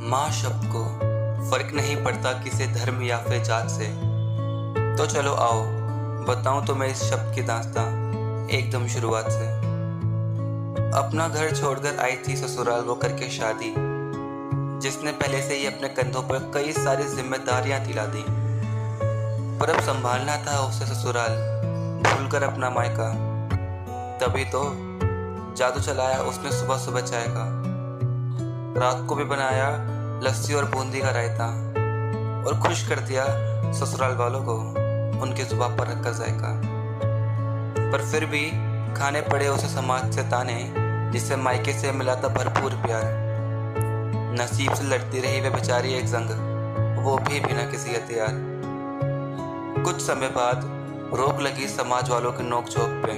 माँ शब्द को फर्क नहीं पड़ता किसी धर्म या फिर जात से। तो चलो आओ बताऊं तुम्हें इस शब्द की दास्तां एकदम शुरुआत से। अपना घर छोड़कर आई थी ससुराल वो करके शादी, जिसने पहले से ही अपने कंधों पर कई सारी जिम्मेदारियां दिला दी। पर अब संभालना था उसे ससुराल, भूलकर अपना मायका। तभी तो जादू चलाया उसने सुबह सुबह चाय का, रात को भी बनाया लस्सी और बूंदी का रायता, और खुश कर दिया ससुराल वालों को उनकी जुबान पर रखकर जायका। पर फिर भी खाने पड़े उसे समाज से ताने, जिससे मायके से मिला था भरपूर प्यार। नसीब से लड़ती रही वे बेचारी एक जंग, वो भी बिना किसी हथियार। कुछ समय बाद रोक लगी समाज वालों के नोक झोंक पे,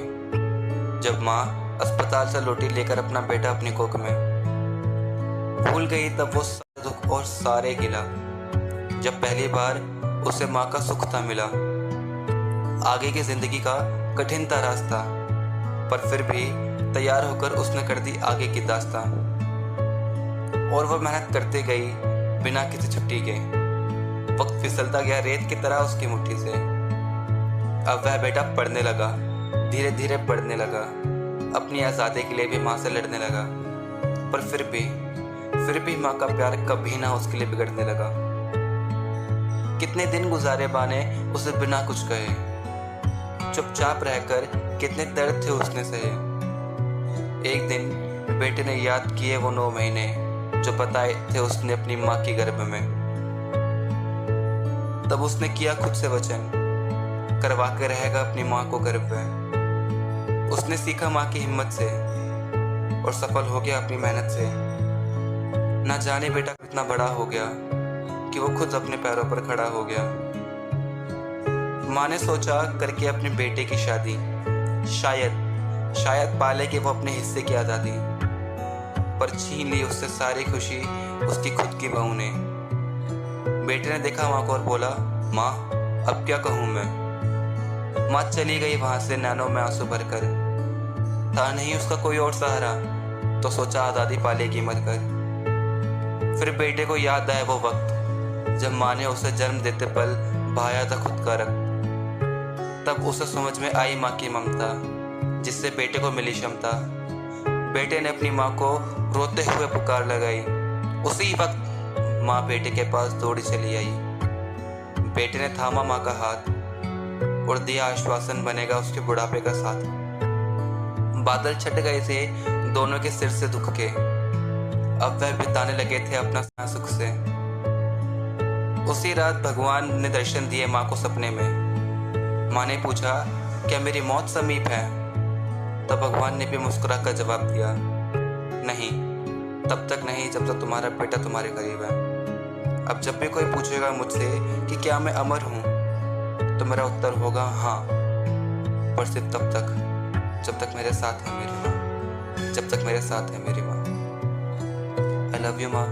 जब माँ अस्पताल से लौटी लेकर अपना बेटा अपनी कोख में। भूल गई तब वो सारे दुख और सारे गिला, जब पहली बार उसे माँ का सुख था मिला। आगे की जिंदगी का कठिन था रास्ता, पर फिर भी तैयार होकर उसने कर दी आगे की दास्तां। और वह मेहनत करते गई बिना किसी छुट्टी के। वक्त फिसलता गया रेत की तरह उसकी मुट्ठी से। अब वह बेटा पढ़ने लगा, धीरे धीरे पढ़ने लगा, अपनी आज़ादी के लिए भी माँ से लड़ने लगा। पर फिर भी माँ का प्यार कभी ना उसके लिए बिगड़ने लगा। कितने दिन गुजारे बाने उसे बिना कुछ कहे, चुपचाप रहकर कितने दर्द थे उसने सहे। एक दिन बेटे ने याद किए वो 9 महीने जो बताए थे उसने अपनी माँ की गर्भ में। तब उसने किया खुद से वचन, करवा के रहेगा अपनी माँ को गर्भ में। उसने सीखा माँ की हिम्मत से और सफल हो गया अपनी मेहनत से। ना जाने बेटा कितना बड़ा हो गया कि वो खुद अपने पैरों पर खड़ा हो गया। माँ ने सोचा करके अपने बेटे की शादी, शायद पालेगी वो अपने हिस्से की आज़ादी। पर छीन ली उससे सारी खुशी उसकी खुद की बहू ने। बेटे ने देखा माँ को और बोला, माँ अब क्या कहूँ मैं। माँ चली गई वहाँ से नैनों में आंसू भरकर। था नहीं उसका कोई और सहारा, तो सोचा आज़ादी पालेगी मरकर। फिर बेटे को याद आया वो वक्त जब माँ ने उसे जन्म देते पल बहाया था खुद का रक्त। तब उसे समझ में आई माँ की ममता, जिससे बेटे को मिली क्षमता। बेटे ने अपनी माँ को रोते हुए पुकार लगाई। उसी वक्त माँ बेटे के पास दौड़ी चली आई। बेटे ने थामा माँ का हाथ और दिया आश्वासन बनेगा उसके बुढ़ापे का साथ। बादल छट गए थे दोनों के सिर से दुख के, अब वह बिताने लगे थे अपना सुख से। उसी रात भगवान ने दर्शन दिए माँ को सपने में। माँ ने पूछा, क्या मेरी मौत समीप है? तब भगवान ने भी मुस्कुरा कर जवाब दिया, नहीं, तब तक नहीं जब तक तुम्हारा बेटा तुम्हारे करीब है। अब जब भी कोई पूछेगा मुझसे कि क्या मैं अमर हूँ, तो मेरा उत्तर होगा हाँ, पर सिर्फ तब तक जब तक मेरे साथ है मेरी माँ, जब तक मेरे साथ है मेरी माँ। I love you, माँ।